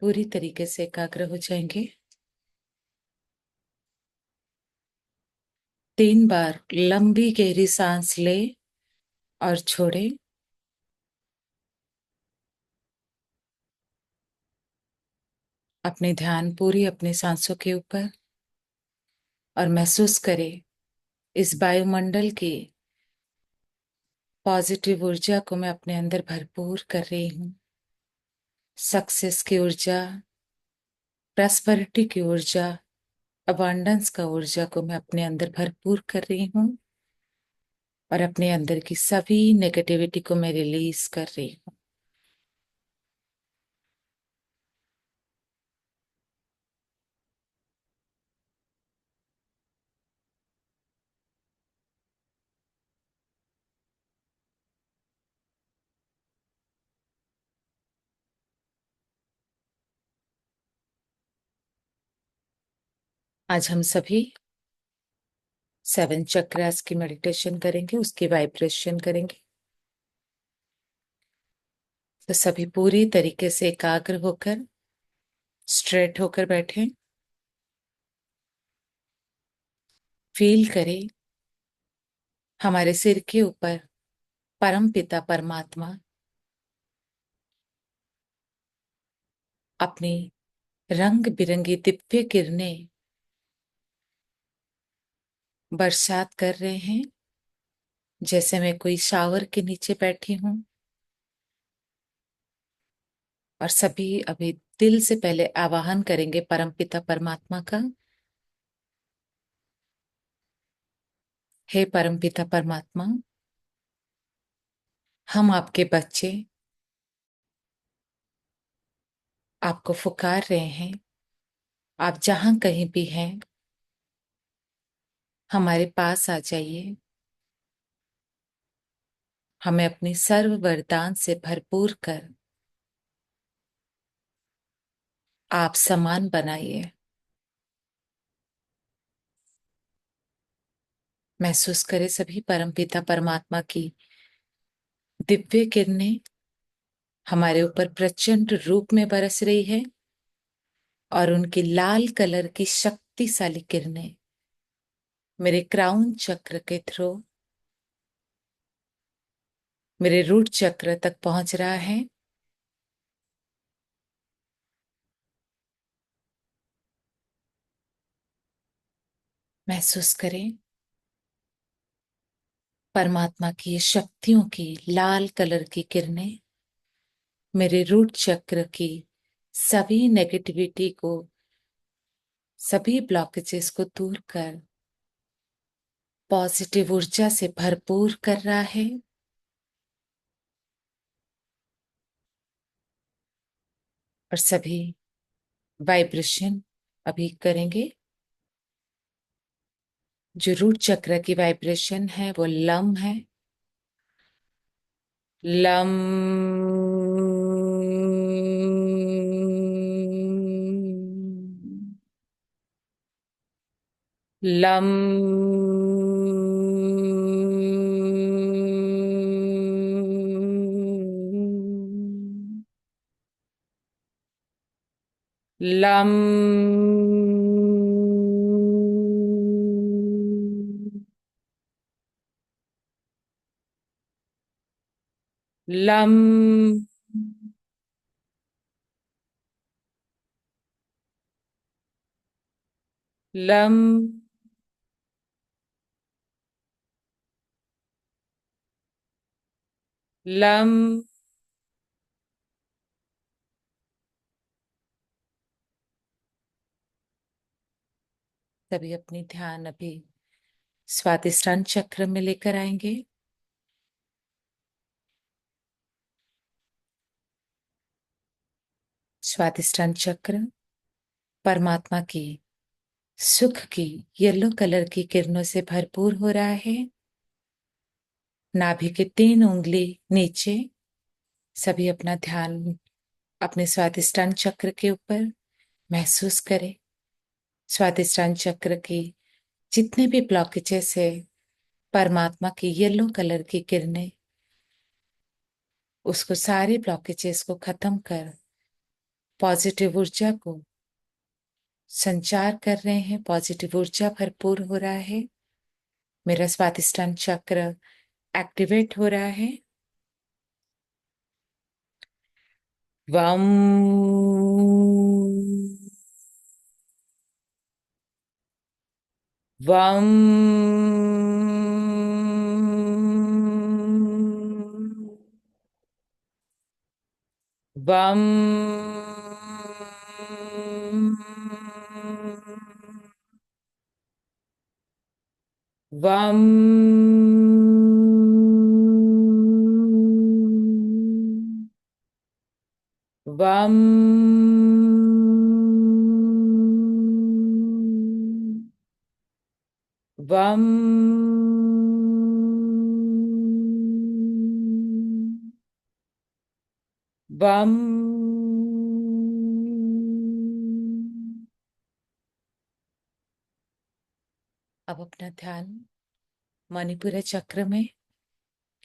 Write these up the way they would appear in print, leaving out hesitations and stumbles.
पूरी तरीके से एकाग्र हो जाएंगे। 3 बार लंबी गहरी सांस ले और छोड़े। अपने ध्यान पूरी अपने सांसों के ऊपर और महसूस करें इस वायुमंडल की पॉजिटिव ऊर्जा को मैं अपने अंदर भरपूर कर रही हूं। सक्सेस की ऊर्जा, प्रॉस्पेरिटी की ऊर्जा, अबंडेंस का ऊर्जा को मैं अपने अंदर भरपूर कर रही हूं और अपने अंदर की सभी नेगेटिविटी को मैं रिलीज कर रही हूं। आज हम सभी 7 चक्रास की मेडिटेशन करेंगे, उसकी वाइब्रेशन करेंगे। तो सभी पूरी तरीके से एकाग्र होकर स्ट्रेट होकर बैठें। फील करें हमारे सिर के ऊपर परम पिता परमात्मा अपनी रंग बिरंगी दिव्य किरणें बरसात कर रहे हैं, जैसे मैं कोई शावर के नीचे बैठी हूं। और सभी अभी दिल से पहले आवाहन करेंगे परम पिता परमात्मा का। हे परम पिता परमात्मा, हम आपके बच्चे आपको पुकार रहे हैं। आप जहां कहीं भी हैं, हमारे पास आ जाइए। हमें अपनी सर्व वरदान से भरपूर कर आप समान बनाइए। महसूस करें सभी परमपिता परमात्मा की दिव्य किरणें हमारे ऊपर प्रचंड रूप में बरस रही है और उनकी लाल कलर की शक्तिशाली किरणें मेरे क्राउन चक्र के थ्रू मेरे रूट चक्र तक पहुंच रहा है। महसूस करें परमात्मा की ये शक्तियों की लाल कलर की किरणें मेरे रूट चक्र की सभी नेगेटिविटी को, सभी ब्लॉकेजेस को दूर कर पॉजिटिव ऊर्जा से भरपूर कर रहा है। और सभी वाइब्रेशन अभी करेंगे। जो रूट चक्र की वाइब्रेशन है वो लम है। Lump. Lump. Lump. Lump. Lump. Lump. तभी अपनी ध्यान अभी स्वादिष्टान चक्र में लेकर आएंगे। स्वादिष्टान चक्र परमात्मा की सुख की येलो कलर की किरणों से भरपूर हो रहा है। नाभि के 3 उंगली नीचे। सभी अपना ध्यान अपने स्वादिष्टान चक्र के ऊपर महसूस करें। स्वादिष्टान चक्र की जितने भी ब्लॉकेजेस है, परमात्मा की येलो कलर की किरणें उसको सारे ब्लॉकेजेस को खत्म कर पॉजिटिव ऊर्जा को संचार कर रहे हैं। पॉजिटिव ऊर्जा भरपूर हो रहा है। मेरा स्वादिष्टान चक्र एक्टिवेट हो रहा है। वम। वम। वम। वम। वम। वम। वम। अब अपना ध्यान मणिपुर चक्र में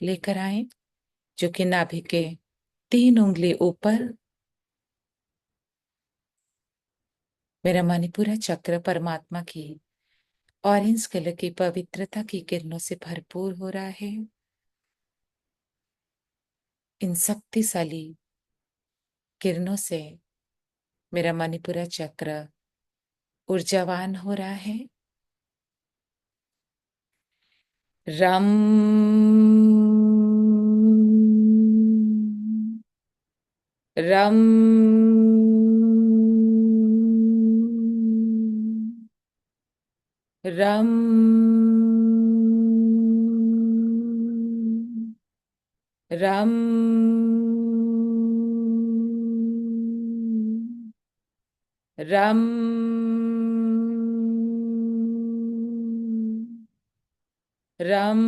लेकर आए, जो कि नाभि के 3 उंगली ऊपर। मेरा मणिपुर चक्र परमात्मा की ऑरेंज कलर की पवित्रता की किरणों से भरपूर हो रहा है। इन शक्तिशाली किरणों से मेरा मणिपुर चक्र ऊर्जावान हो रहा है। रम। रम। रम। रम। रम। रम।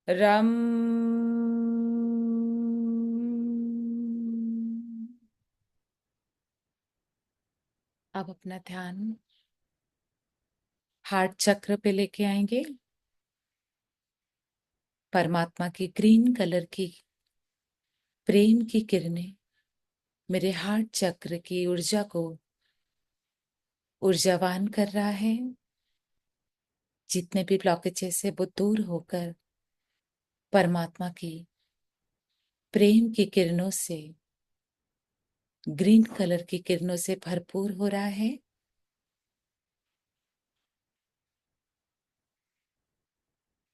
रम। अब अपना ध्यान हार्ट चक्र पे लेके आएंगे। परमात्मा की ग्रीन कलर की प्रेम की किरणें मेरे हार्ट चक्र की ऊर्जा को ऊर्जावान कर रहा है। जितने भी ब्लॉकेजेस है वो दूर होकर परमात्मा की प्रेम की किरणों से ग्रीन कलर की किरणों से भरपूर हो रहा है।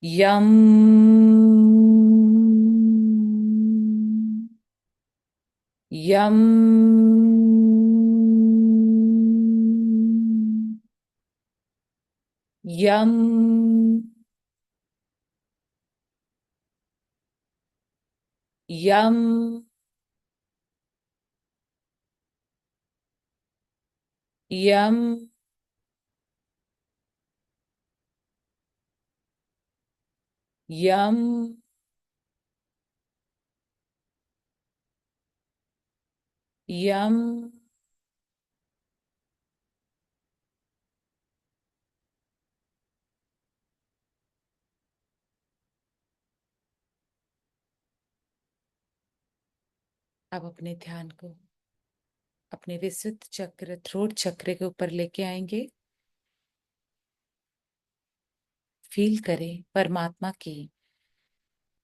यम। यम। यम। यम। यम। यम। यम। अब अपने ध्यान को अपने विशुद्ध चक्र थ्रोट चक्र के ऊपर लेके आएंगे। फील करें परमात्मा की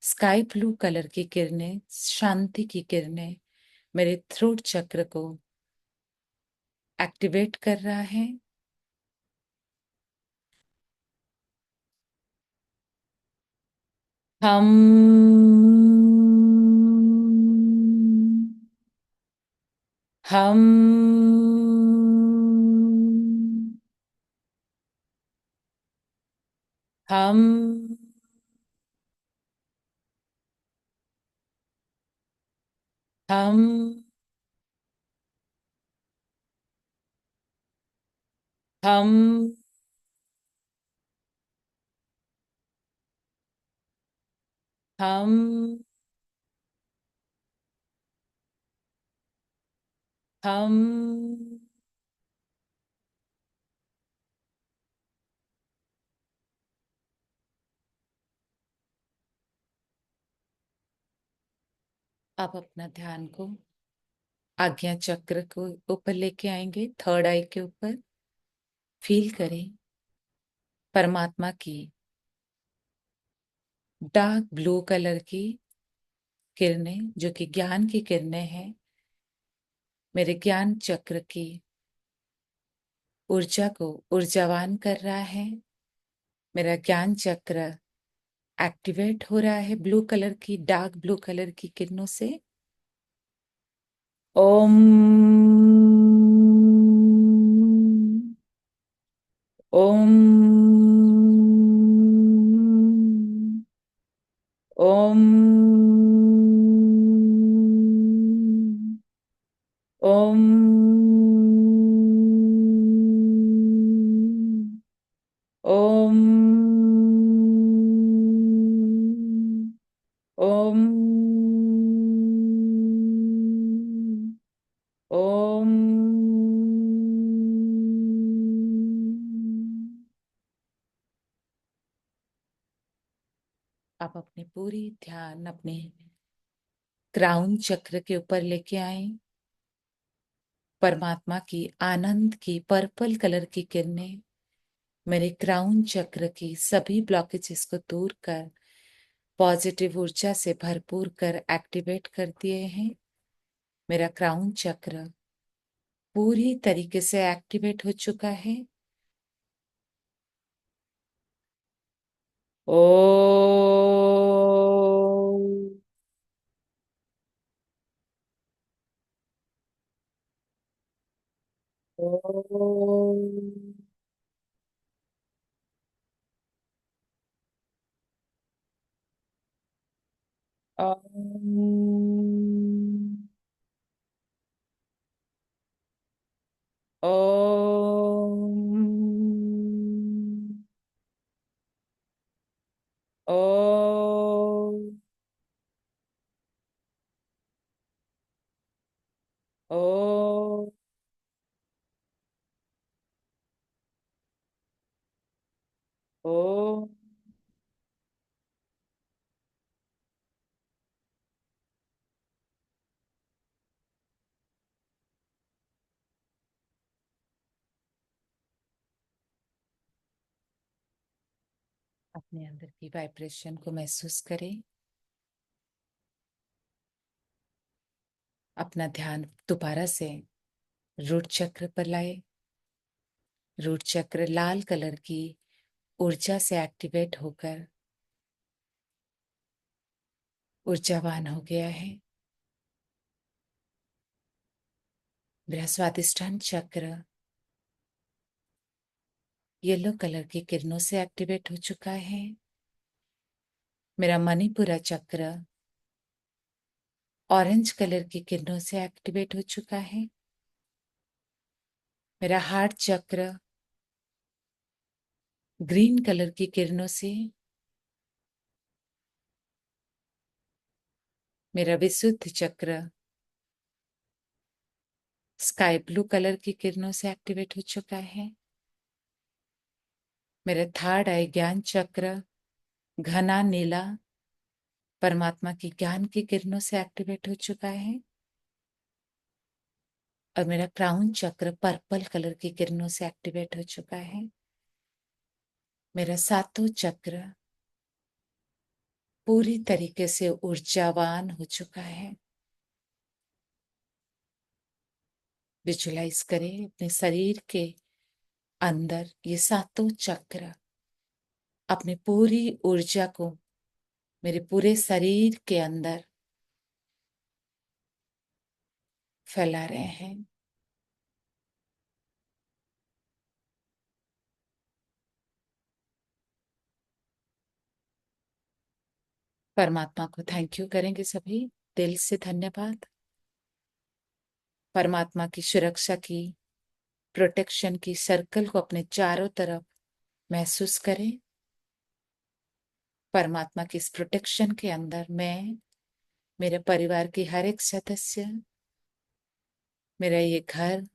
स्काई ब्लू कलर की किरणें, शांति की किरणें मेरे थ्रोट चक्र को एक्टिवेट कर रहा है। हम हम हम हम हम हम हम अब अपना ध्यान को आज्ञा चक्र को ऊपर लेके आएंगे, थर्ड आई के ऊपर। फील करें परमात्मा की डार्क ब्लू कलर की किरणें, जो कि ज्ञान की किरणें हैं, मेरे ज्ञान चक्र की ऊर्जा को ऊर्जावान कर रहा है। मेरा ज्ञान चक्र एक्टिवेट हो रहा है ब्लू कलर की, डार्क ब्लू कलर की किरणों से। ओम ओम ओम ओम ओम ओम ओम आप अपनी पूरी ध्यान अपने क्राउन चक्र के ऊपर लेके आए। परमात्मा की आनंद की पर्पल कलर की किरणें मेरे क्राउन चक्र की सभी ब्लॉकेजेस को दूर कर, पॉजिटिव ऊर्जा से भरपूर कर एक्टिवेट कर दिए हैं। मेरा क्राउन चक्र पूरी तरीके से एक्टिवेट हो चुका है। ओ ओम ओम ओम ओम। अपने अंदर की वाइब्रेशन को महसूस करें। अपना ध्यान दोबारा से रूट चक्र पर लाए। रूट चक्र लाल कलर की ऊर्जा से एक्टिवेट होकर ऊर्जावान हो गया है। मेरा स्वादिष्ठान चक्र येलो कलर की किरणों से एक्टिवेट हो चुका है। मेरा मणिपुरा चक्र ऑरेंज कलर की किरणों से एक्टिवेट हो चुका है। मेरा हार्ट चक्र ग्रीन कलर की किरणों से, मेरा विशुद्ध चक्र स्काई ब्लू कलर की किरणों से एक्टिवेट हो चुका है। मेरा थर्ड आई ज्ञान चक्र घना नीला परमात्मा की ज्ञान की किरणों से एक्टिवेट हो चुका है। और मेरा क्राउन चक्र पर्पल कलर की किरणों से एक्टिवेट हो चुका है। मेरा सातों चक्र पूरी तरीके से ऊर्जावान हो चुका है। विजुलाइज करें अपने शरीर के अंदर ये सातों चक्र अपनी पूरी ऊर्जा को मेरे पूरे शरीर के अंदर फैला रहे हैं। परमात्मा को थैंक यू करेंगे सभी, दिल से धन्यवाद। परमात्मा की सुरक्षा की, प्रोटेक्शन की सर्कल को अपने चारों तरफ महसूस करें। परमात्मा की इस प्रोटेक्शन के अंदर मैं, मेरे परिवार की हर एक सदस्य, मेरा ये घर,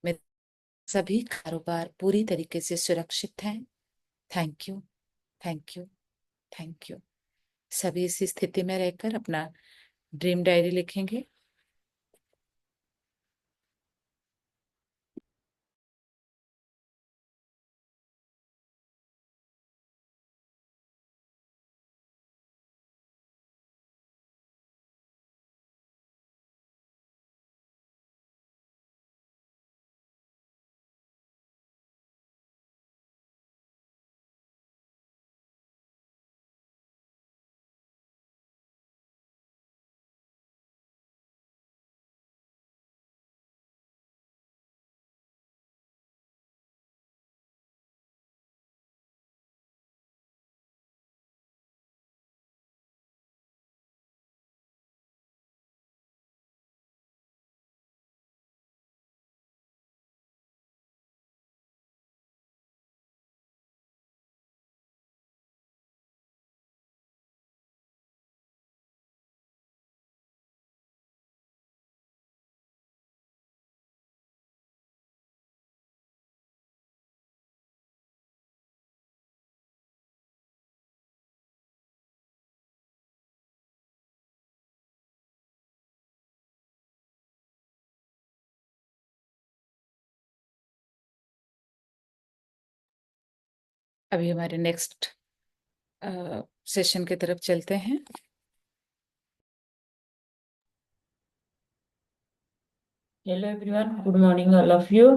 मेरे सभी कारोबार पूरी तरीके से सुरक्षित हैं। Thank you, thank you, thank you. सभी इस स्थिति में रहकर अपना ड्रीम डायरी लिखेंगे। अभी हमारे नेक्स्ट सेशन की तरफ चलते हैं। Hello everyone, good morning all of you.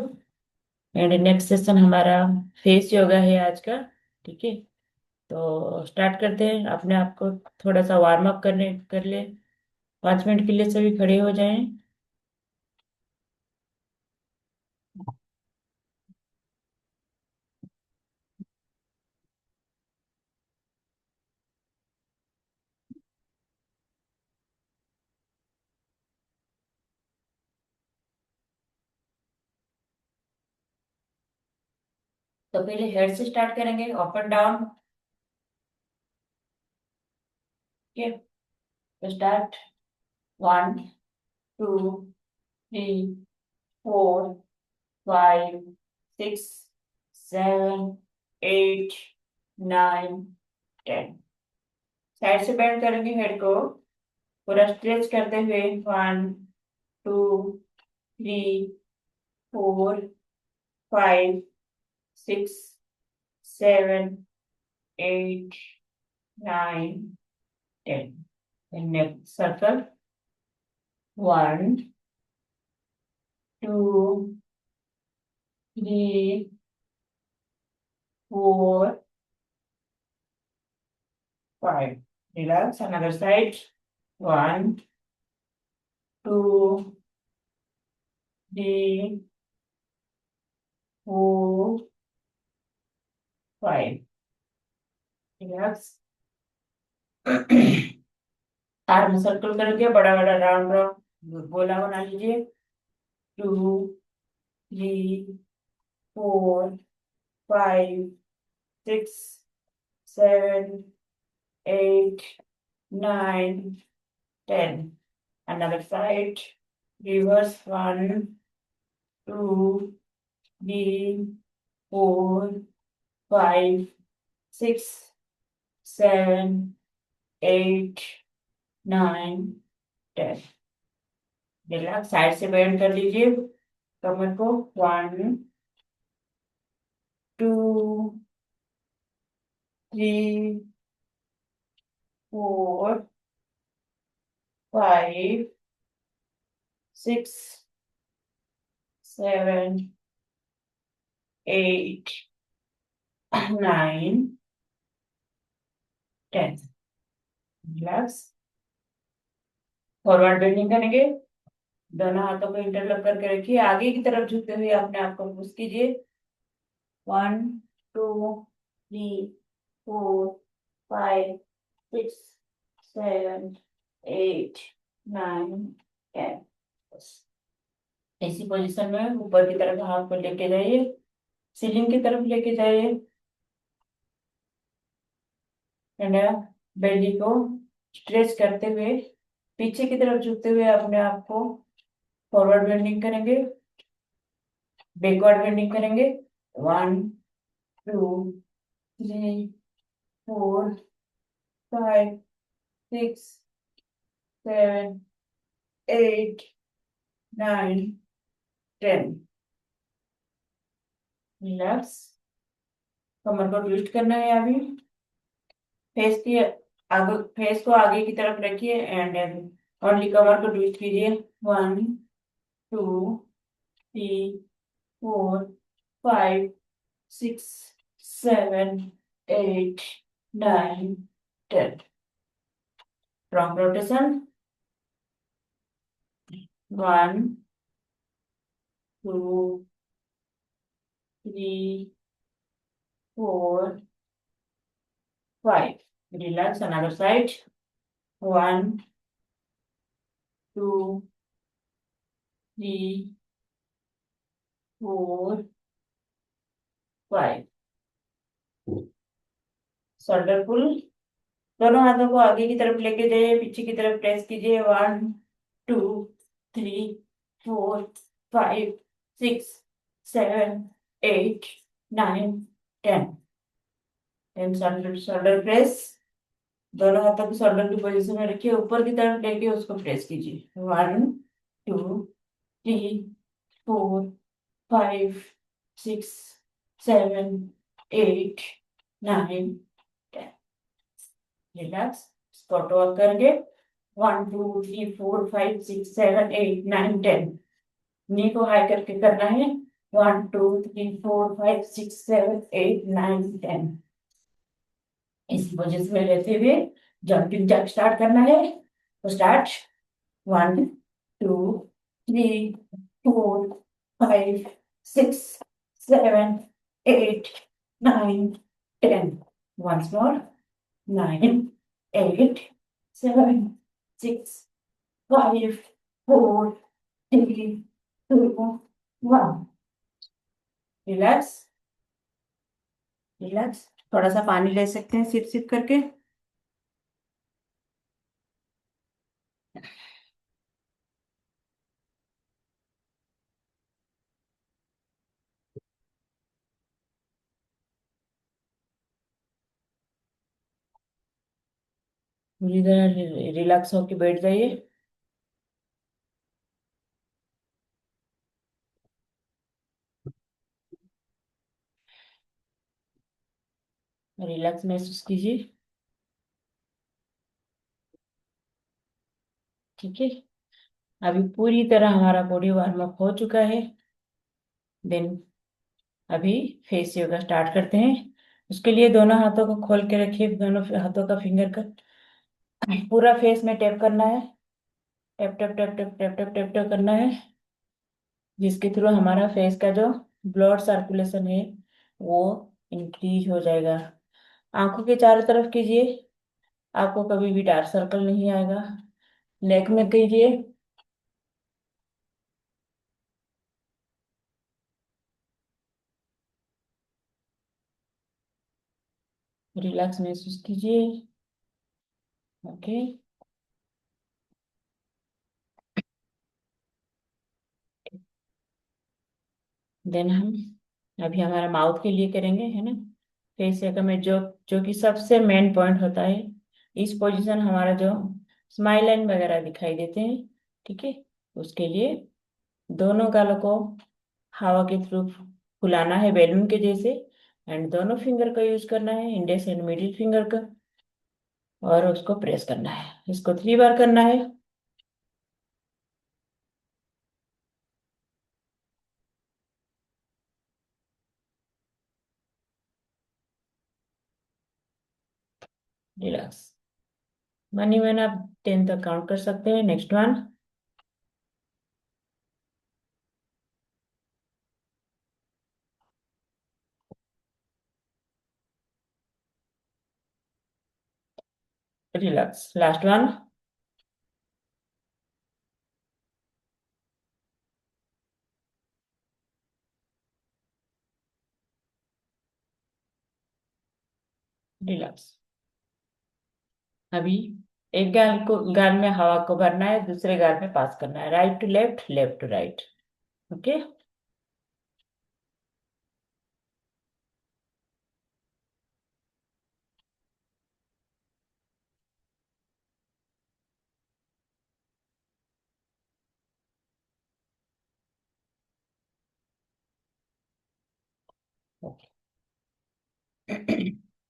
And next session हमारा फेस योगा है आज का। ठीक है, तो स्टार्ट करते हैं। अपने आप को थोड़ा सा वार्म अप करने कर ले। 5 मिनट के लिए सभी खड़े हो जाएं। तो पहले हेड से स्टार्ट करेंगे, अप एंड डाउन। ठीक है, तो स्टार्ट। 1 2 3 4 5 6 7 8 9 10। साइड से बेंड करेंगे हेड को, पूरा स्ट्रेच करते हुए। 1 2 3 4 5 6 7 8 9 10। नेक circle. 1 2 3 4 5। Relax. Another side. 1 2 3 4 5। Relax. Arm circle करके बड़ा बड़ा राउंड राउंड गोला बना लीजिए। 2 3 4 5 6 7 8 9 10। Another side. Reverse. 1 2 3 4 5 6 7 8 9 10। Relax. Side से बेंड कर लीजिए कमर को। 1 2 3 4 5 6 7, 8, 9, 10। रिलैक्स। फॉरवर्ड बेंडिंग करेंगे। दोनों हाथों को इंटरलॉक करके रखिए, आगे की तरफ झुकते हुए अपने आप को पुश कीजिए। 1, 2, 3, 4, 5, 6, 7, 8, 9, 10। ऐसी पोजीशन में ऊपर की तरफ हाथ को लेके जाइए, सीलिंग की तरफ लेके जाइए। एंड बेली को स्ट्रेच करते हुए पीछे की तरफ झुकते हुए अपने आप को फॉरवर्ड बेंडिंग करेंगे, बैकवर्ड बेंडिंग करेंगे। 1, 2, 3, 4, 5, 6, 7, 8, 9, 10। रिलैक्स। कमर को ट्विस्ट करना है अभी। फेस की आगे, फेस को आगे की तरफ रखिए एंड ओनली कमर को ट्विस्ट कीजिए। 1, 2, 3, 4, 5, 6, 7, 8, 9, 10। From rotation. 1, 2, 3, 4, 5। Relax. Another side. 1, 2, 3, 4, 5। Shoulder पुल। दोनों हाथों को आगे की तरफ लेके जाइए, पीछे की तरफ प्रेस कीजिए। 1, 2, 3, 4, 5, 6, 7, 8, 9, 10। Then shoulder shoulder press. दोनों हाथों को शोल्डर की पोजीशन में रखिए, ऊपर की तरफ लेके उसको प्रेस कीजिए। 1, 2, 3, 4, 5, 6, 7, 8, 9, 10। रिलैक्स। स्क्वाट वर्क करके 1, 2, 3, 4, 5, 6, 7, 8, 9, 10। नी को हाई करके करना है। 1, 2, 3, 4, 5, 6, 7, 8, 9, 10। इसी पोजीशन में रहते हुए जंपिंग जैक स्टार्ट करना है। तो start. 1, 2, 3, 4, 5, 6, 7, 8, 9, 10। Once more. 9, 8, 7, 6, 5, 4, 3, 2, 1। Relax. Relax. थोड़ा सा पानी ले सकते हैं सिप सिप करके। पूरी तरह रिलैक्स होके बैठ जाइए। रिलैक्स महसूस कीजिए। ठीक है। अभी पूरी तरह हमारा बॉडी वार्म अप हो चुका है। देन अभी फेस योगा स्टार्ट करते हैं। उसके लिए दोनों हाथों को खोल के रखिए, दोनों हाथों का फिंगर का पूरा फेस में टैप करना है। Tap tap tap tap tap tap tap tap करना है, जिसके थ्रू हमारा फेस का जो ब्लड सर्कुलेशन है वो इंक्रीज हो जाएगा। आंखों के चारों तरफ कीजिए, आपको कभी भी डार्क सर्कल नहीं आएगा। नेक में कीजिए। रिलैक्स महसूस कीजिए। ओके। देन हम अभी हमारा माउथ के लिए करेंगे, है ना। फेस योगा में जो जो कि सबसे मेन पॉइंट होता है, इस पोजीशन हमारा जो स्माइल लाइन वगैरह दिखाई देते हैं। ठीक है। उसके लिए दोनों गालों को हवा के थ्रू फुलाना है बैलून के जैसे। एंड दोनों फिंगर का यूज करना है, इंडेक्स एंड मिडिल फिंगर का, और उसको प्रेस करना है। इसको 3 बार करना है। रिलैक्स। मनी मैन आप 10 तक काउंट कर सकते हैं। Next one. Relax. Last one. Relax. अभी एक गाल में हवा को भरना है, दूसरे गाल में पास करना है, right to left, left to right. Okay.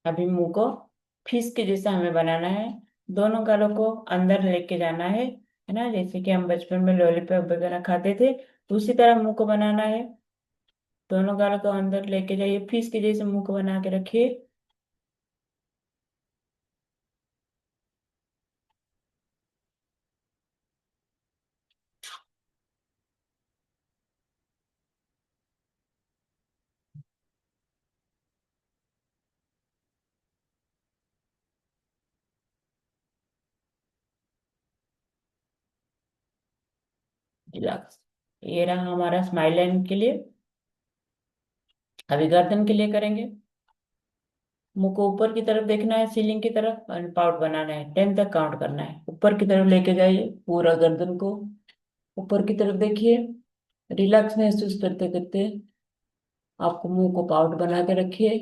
अभी मुंह को फिश के जैसा हमें बनाना है। दोनों गालों को अंदर लेके जाना है ना, जैसे कि हम बचपन में लॉलीपॉप वगैरह खाते थे, तो उसी तरह मुंह को बनाना है। दोनों गालों को अंदर लेके जाइए, फिश के जैसे मुंह को बना के रखिए। रिलैक्स। ये रहा हमारा स्माइल लाइन के लिए। अभी गर्दन के लिए करेंगे। मुंह को ऊपर की तरफ देखना है, सीलिंग की तरफ, और पाउट बनाना है। 10 तक काउंट करना है। ऊपर की तरफ लेके जाइए पूरा गर्दन को, ऊपर की तरफ देखिए। रिलैक्स महसूस करते करते आपको मुंह को पाउट बना के रखिए।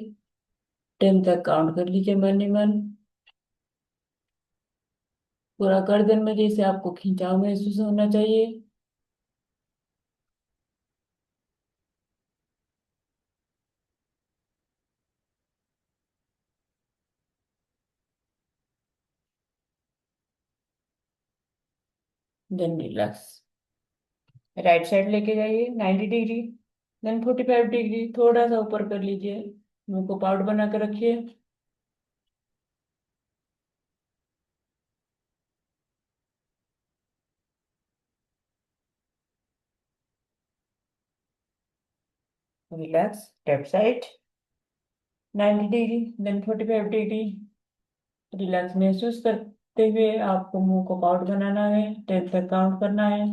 10 तक काउंट कर लीजिए मन ही मन। पूरा गर्दन में जैसे आपको खिंचाव महसूस होना चाहिए। Then relax. राइट साइड लेके जाइए 90 डिग्री, देन 45 डिग्री, थोड़ा सा ऊपर कर लीजिए। मुंह को पाउट बना के रखिए। Relax. Left side 90 degree, then 45 degree. Relax महसूस करते हुए आपको मुंह को पाउट बनाना है। 10 तक काउंट करना है।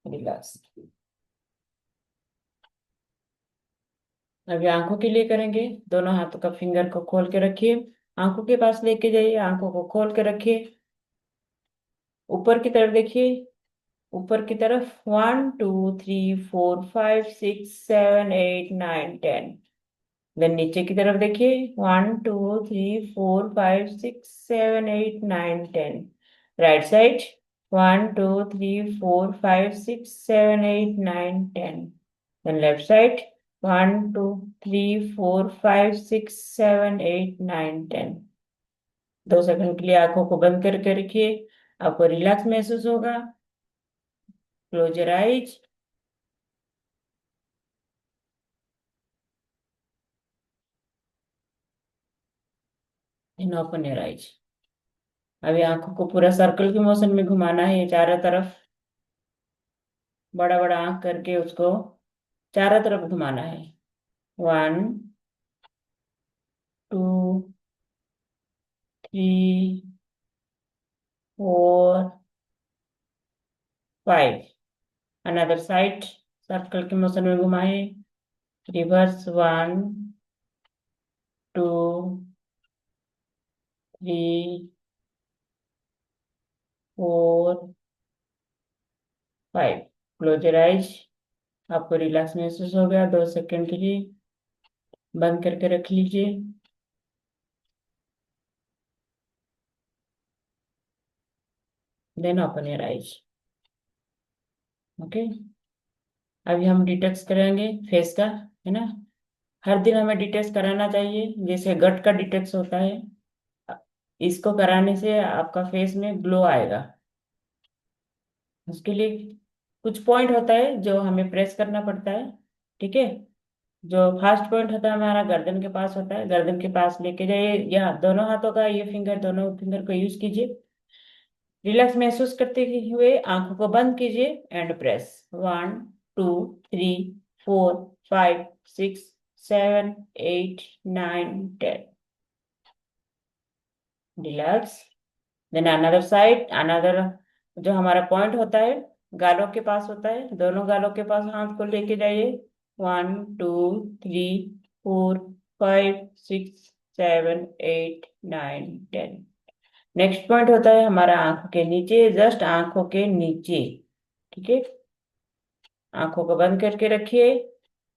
रिलैक्स। अभी आंखों के लिए करेंगे। दोनों हाथों का फिंगर को खोल के रखिए, आंखों के पास लेके जाइए, आंखों को खोल के रखिए। ऊपर की तरफ देखिए, ऊपर की तरफ। 1 2 3 4 5 6 7 8 9 10। देन नीचे की तरफ देखिए। 1 2 3 4 5 6 7 8 9 10। Right side. 1 2 3 4 5 6 7 8 9 10। Then left side. 1 2 3 4 5 6 7 8 9 10। 2 second के लिए आंखों को बंद करके रखिए। आपको रिलैक्स महसूस होगा। Close your eyes. And open your eyes. अभी आंखों को पूरा सर्कल के मोशन में घुमाना है, चारों तरफ। बड़ा बड़ा आंख करके उसको चारों तरफ घुमाना है। 1 2 3 4 5। अनदर साइड सर्कल के मोशन में घुमाए। रिवर्स। 1 2 3 4 5। Close your eyes. आपको रिलैक्स महसूस हो गया। 2 सेकंड के लिए बंद करके रख लीजिए। Then open your eyes. Okay. अभी हम डिटेक्स करेंगे फेस का, है ना। हर दिन हमें डिटेक्स कराना चाहिए, जैसे गट का डिटेक्स होता है। इसको कराने से आपका फेस में ग्लो आएगा। उसके लिए कुछ पॉइंट होता है जो हमें प्रेस करना पड़ता है। ठीक है। जो फर्स्ट पॉइंट होता है हमारा गर्दन के पास होता है, गर्दन के पास लेके जाइए, या दोनों हाथों का ये फिंगर, दोनों फिंगर को यूज कीजिए। रिलैक्स महसूस करते हुए आंखों को बंद कीजिए and press. 1 2 3 4 5 6 7 8 9 10। Relax. Then another side, another, जो हमारा पॉइंट होता है गालों के पास होता है, दोनों गालों के पास हाथ को लेके जाइए। 1 2 3 4 5 6 7 8 9 10। नेक्स्ट पॉइंट होता है हमारा आंखों के नीचे, जस्ट आंखों के नीचे। ठीक है। आंखों को बंद करके रखिए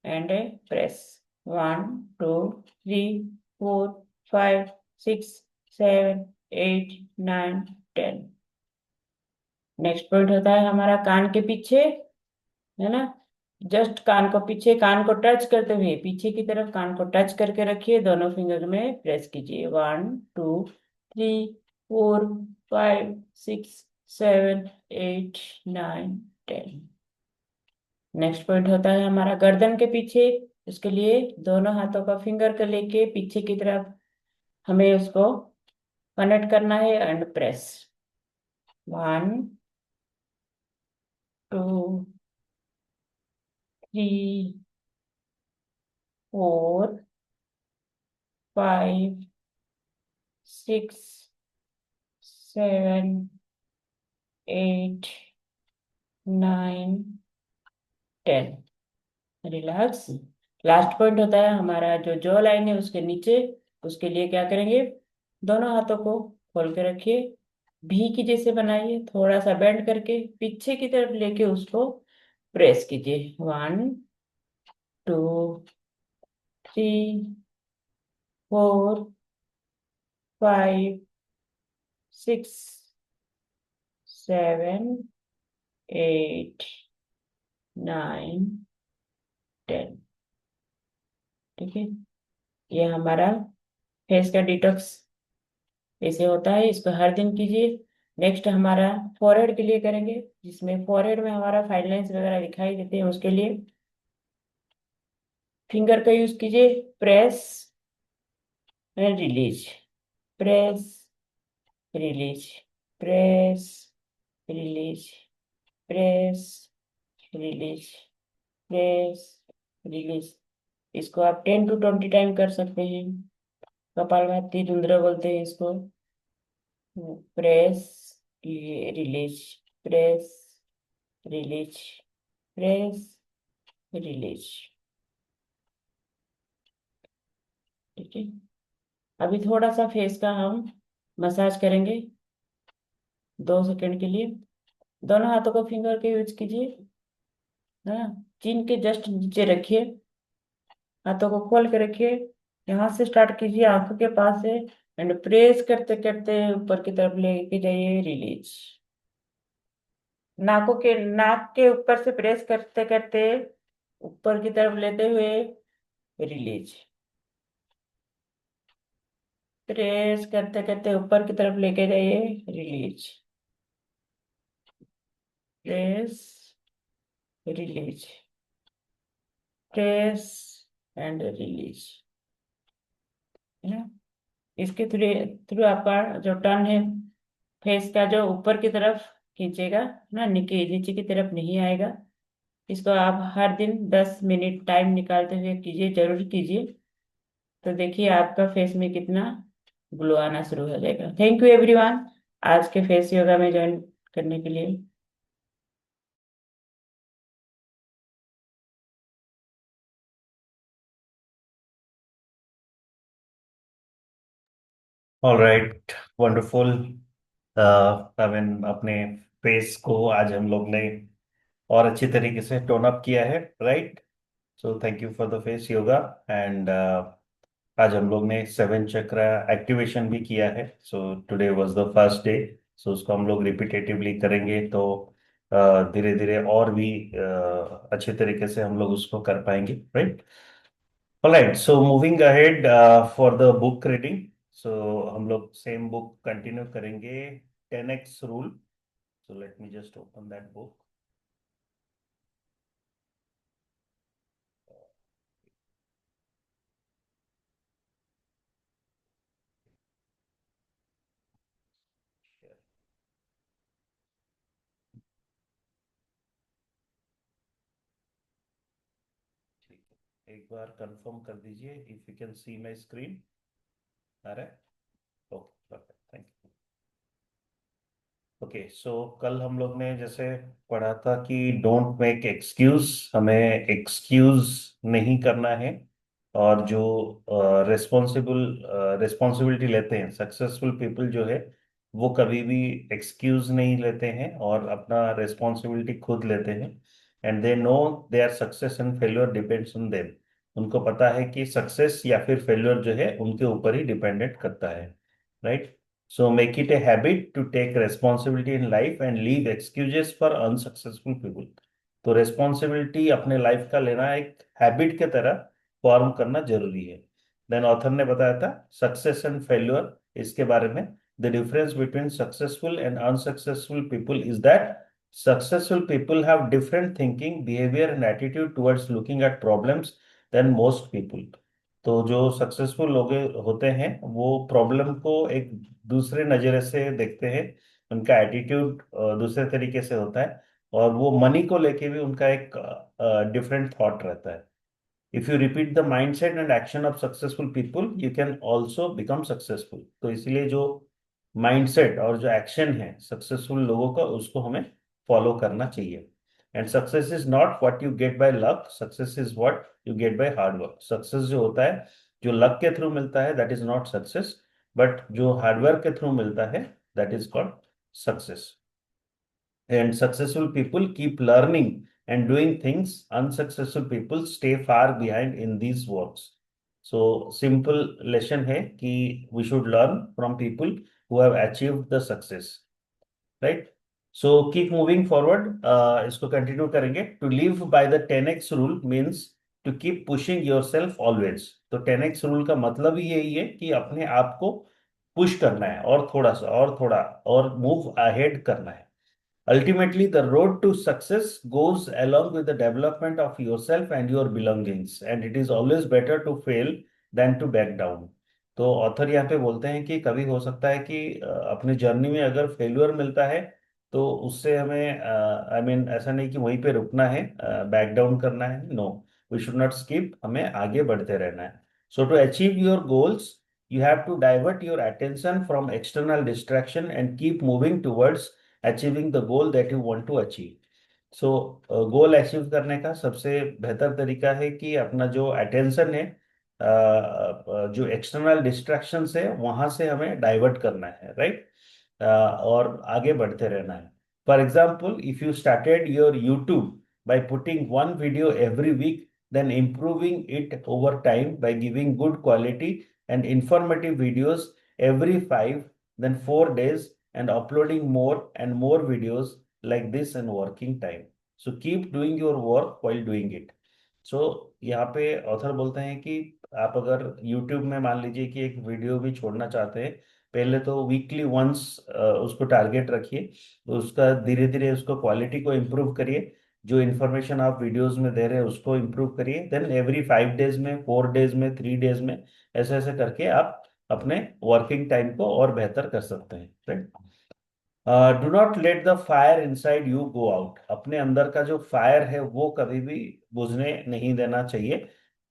एंड प्रेस। 1 2 3 4 5 6 7 8 9 10। नेक्स्ट पॉइंट होता है हमारा कान के पीछे, है ना। जस्ट कान को पीछे, कान को टच करते हुए पीछे की तरफ कान को टच करके रखिए, दोनों फिंगर में प्रेस कीजिए। 1 2 3 4 5 6 7 8 9 10। नेक्स्ट पॉइंट होता है हमारा गर्दन के पीछे। उसके लिए दोनों हाथों का फिंगर को लेके पीछे की तरफ हमें उसको कनेक्ट करना है and press. 1 2 3 4 5 6 7 8 9 10। Relax. Last point होता है हमारा जो जॉ लाइन है उसके नीचे। उसके लिए क्या करेंगे, दोनों हाथों को खोल के रखिए, भी की जैसे बनाइए, थोड़ा सा बेंड करके पीछे की तरफ लेके उसको प्रेस कीजिए। 1 2 3 4 5 6 7 8 9 10। ठीक है। ये हमारा फेस का डिटॉक्स ऐसे होता है, इसको हर दिन कीजिए। नेक्स्ट हमारा फॉरहेड के लिए करेंगे, जिसमें फॉरहेड में हमारा फाइन लाइंस वगैरह दिखाई देते हैं। उसके लिए फिंगर का यूज कीजिए, press and release, press release, press release, press release, press release. इसको आप 10 to 20 टाइम कर सकते हैं। कपालभाति धुंधरा बोलते हैं इसको। Press release, press release, press release. ठीक है। अभी थोड़ा सा फेस का हम मसाज करेंगे 2 सेकंड के लिए। दोनों हाथों को फिंगर के यूज कीजिए, है ना। चिन के जस्ट नीचे रखिए, हाथों को खोल के रखिए, यहाँ से स्टार्ट कीजिए आंखों के पास से एंड प्रेस करते करते ऊपर की तरफ लेके जाइए, रिलीज। नाक के ऊपर से प्रेस करते करते ऊपर की तरफ लेते हुए रिलीज, प्रेस करते करते ऊपर की तरफ लेके जाइए, release, press release, press and release. है ना। इसके थ्रू थ्रू आपका जो टर्न है फेस का, जो ऊपर की तरफ खींचेगा ना, नीचे नीचे की तरफ नहीं आएगा। इसको आप हर दिन 10 मिनट टाइम निकालते हुए कीजिए, जरूर कीजिए। तो देखिए आपका फेस में कितना ग्लो आना शुरू हो जाएगा। थैंक यू एवरीवन, आज के फेस योगा में ज्वाइन करने के लिए। All right, wonderful. I mean अपने फेस को आज हम लोग ने और अच्छी तरीके से टोन अप किया है, right. So thank you for the face yoga. And आज हम लोग ने 7 चक्र एक्टिवेशन भी किया है। So today was the first day. So उसको हम लोग रिपीटेटिवली करेंगे तो धीरे धीरे और भी अच्छे तरीके से हम लोग उसको कर पाएंगे, right. Alright, so moving ahead for the book reading. So हम लोग सेम बुक कंटिन्यू करेंगे, 10x rule. So let me just open that book. ठीक है, एक बार कंफर्म कर दीजिए if you can see my screen. आ रहा है? Okay, perfect, thank you. Okay, so कल हम लोग ने जैसे पढ़ा था कि डोंट मेक एक्सक्यूज, हमें एक्सक्यूज नहीं करना है। और जो रिस्पॉन्सिबिलिटी लेते हैं, सक्सेसफुल पीपल जो है वो कभी भी एक्सक्यूज नहीं लेते हैं और अपना रिस्पॉन्सिबिलिटी खुद लेते हैं। And they know their success and failure depends on them. उनको पता है कि सक्सेस या फिर फेल्योर जो है उनके ऊपर ही डिपेंडेंट करता है, right? So make it a habit to take responsibility in life and leave excuses for unsuccessful people. तो responsibility अपने लाइफ का लेना एक हैबिट के तरह फॉर्म करना जरूरी है। देन ऑथर ने बताया था सक्सेस एंड फेल्योर, इसके बारे में the difference between successful and unsuccessful people is that successful people have different thinking, behaviour and attitude towards looking at problems than most people. तो जो सक्सेसफुल लोग होते हैं वो प्रॉब्लम को एक दूसरे नजरिए से देखते हैं। उनका एटीट्यूड दूसरे तरीके से होता है और वो मनी को लेके भी उनका एक डिफरेंट थॉट रहता है। If you repeat the mindset and action of successful people you can also become successful. तो इसलिए जो माइंडसेट और जो एक्शन है सक्सेसफुल लोगों का उसको हमें फॉलो करना चाहिए। And success is not what you get by luck, success is what you get by hard work. Success जो होता है जो लक के थ्रू मिलता है that is not success, but जो हार्डवर्क के थ्रू मिलता है that is called success. And successful people keep learning and doing things. Unsuccessful people stay far behind in these works. So simple lesson है कि we should learn from people who have achieved the success, right? So keep moving forward. इसको continue करेंगे. To live by the 10x rule means to keep pushing yourself always. तो 10x rule का मतलब ही यही है कि अपने आप को पुश करना है और थोड़ा सा और थोड़ा और मूव अहेड करना है। Ultimately, the road to success goes along with the development of yourself and your belongings, and it is always better to fail than to back down. तो ऑथर यहाँ पे बोलते हैं कि कभी हो सकता है कि अपनी जर्नी में अगर फेल्यूर मिलता है तो उससे हमें आई मीन ऐसा नहीं कि वहीं पे रुकना है, बैक डाउन करना है। No, we should not skip, हमें आगे बढ़ते रहना है। So to achieve your goals you have to divert your attention from external distraction and keep moving towards achieving the goal that you want to achieve. So goal achieve करने का सबसे बेहतर तरीका है कि अपना जो अटेंशन है, जो एक्सटर्नल डिस्ट्रैक्शंस है वहां से हमें डाइवर्ट करना है, राइट? और आगे बढ़ते रहना है। For example, if you started your YouTube by putting one video every week, then improving it over time by giving good quality and informative videos every 5 then 4 days and uploading more and more videos like this and working time. So keep doing your work while doing it. So यहाँ पे author बोलते हैं कि आप अगर YouTube में मान लीजिए कि एक वीडियो भी छोड़ना चाहते हैं, पहले तो वीकली वंस उसको टारगेट रखिए, तो उसका धीरे धीरे उसको क्वालिटी को इम्प्रूव करिए, जो इन्फॉर्मेशन आप वीडियोस में दे रहे हैं उसको इम्प्रूव करिए। देन एवरी 5 डेज में, 4 डेज में, 3 डेज में, ऐसे ऐसे करके आप अपने वर्किंग टाइम को और बेहतर कर सकते हैं, right? Do not let the fire inside you go out. अपने अंदर का जो फायर है वो कभी भी बुझने नहीं देना चाहिए।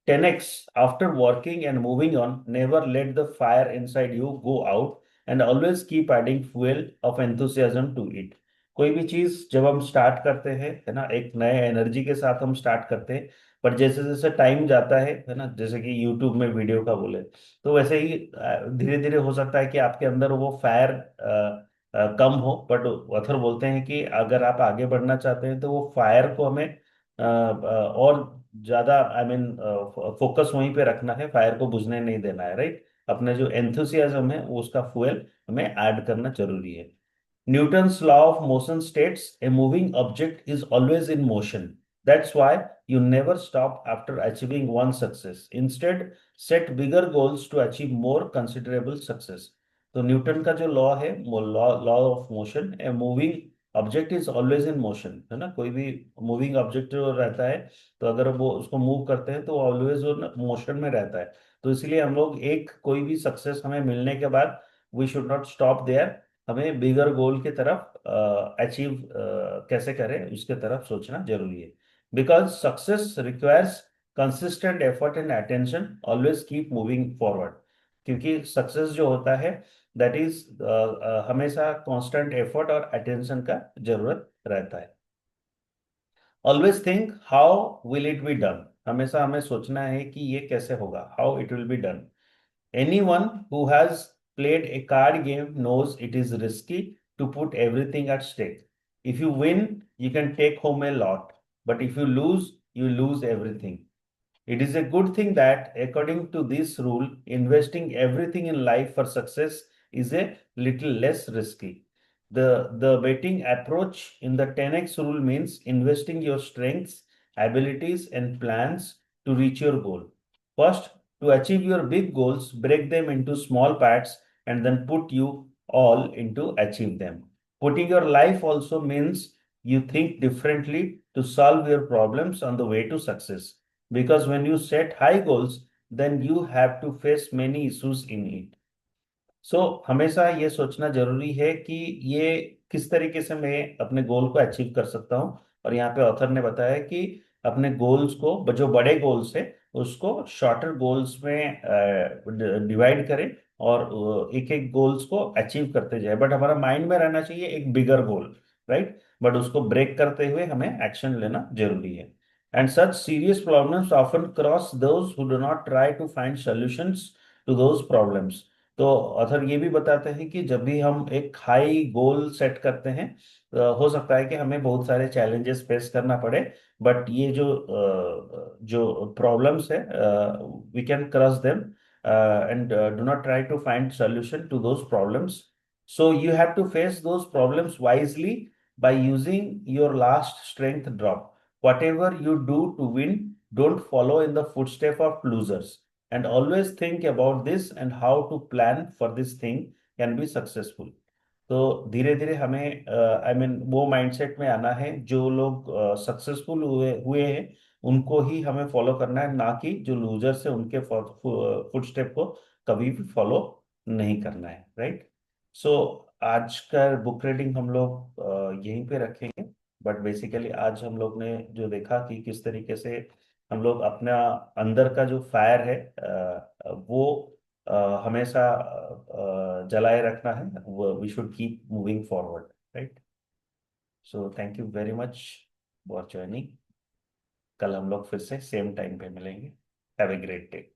10x after working and moving on, never let the fire inside you go out and always keep adding fuel of enthusiasm to it. कोई भी चीज जब हम स्टार्ट करते हैं, है ना, एक नए एनर्जी के साथ हम स्टार्ट करते हैं, पर जैसे जैसे टाइम जाता है ना, जैसे कि यूट्यूब में वीडियो का बोले तो वैसे ही धीरे धीरे हो सकता है कि आपके अंदर वो फायर कम हो। बट ऑथर बोलते हैं कि अगर आप आगे बढ़ना चाहते हैं तो वो फायर को हमें और ज्यादा आई मीन फोकस वहीं पे रखना है, फायर को बुझने नहीं देना है, राइट? अपने जो एंथुसियाज्म है वो उसका फ्यूल हमें ऐड करना जरूरी है। Newton's law of motion states a moving object is always in motion. That's why you never stop after achieving one success. Instead, set bigger goals to achieve more considerable success. तो Newton का जो law है वो law law of motion, a moving object is always in motion, है ना, कोई भी moving object रहता है, तो अगर वो उसको मूव करते हैं तो ऑलवेज वो मोशन में रहता है। तो इसलिए हम लोग एक कोई भी सक्सेस हमें मिलने के बाद we should not stop there, हमें बिगर गोल की तरफ अचीव कैसे करें उसके तरफ सोचना जरूरी है। Because success requires consistent effort and attention, always keep moving forward. क्योंकि सक्सेस जो होता है दैट इज हमेशा कांस्टेंट एफर्ट और अटेंशन का जरूरत रहता है। Always think how will it be done, हमेशा हमें सोचना है कि ये कैसे होगा, how it will be done. Anyone who has played a card game knows it is risky to put everything at stake. If you win, you can take home a lot, but if you lose, you lose everything. It is a good thing that, according to this rule, investing everything in life for success is a little less risky. The betting approach in the 10x rule means investing your strengths, abilities, and plans to reach your goal. First, to achieve your big goals, break them into small parts and then put you all into achieve them. Putting your life also means you think differently to solve your problems on the way to success, because when you set high goals then you have to face many issues in it. सो हमेशा ये सोचना जरूरी है कि ये किस तरीके से मैं अपने गोल को अचीव कर सकता हूँ। और यहाँ पे ऑथर ने बताया कि अपने गोल्स को, जो बड़े गोल्स है उसको शॉर्टर गोल्स में डिवाइड करें और एक एक गोल्स को अचीव करते जाए, बट हमारा माइंड में रहना चाहिए एक बिगर गोल, राइट, बट उसको ब्रेक करते हुए हमें एक्शन लेना जरूरी है। And such serious problems often cross those who do not try to find solutions to those problems. तो ऑथर ये भी बताते हैं कि जब भी हम एक हाई गोल सेट करते हैं, हो सकता है कि हमें बहुत सारे चैलेंजेस फेस करना पड़े, बट ये जो प्रॉब्लम्स है we can cross them and do not try to find solution to those problems. So you have to face those problems wisely by using your last strength drop. whatever you do to win, don't follow in the footsteps of losers, and always think about this and how to plan for this thing can be successful. तो धीरे धीरे हमें I mean वो mindset में आना है, जो लोग सक्सेसफुल हुए हुए हैं उनको ही हमें फॉलो करना है, ना कि जो लूजर्स है उनके फुटस्टेप को कभी भी फॉलो नहीं करना है, राइट। सो आज का बुक रीडिंग हम लोग यहीं पे रखेंगे, बट बेसिकली आज हम लोग ने जो देखा कि किस तरीके से हम लोग अपना अंदर का जो फायर है वो हमेशा जलाए रखना है, we should keep moving forward, right. So thank you very much for joining. कल हम लोग फिर से सेम टाइम पे मिलेंगे। Have a great day.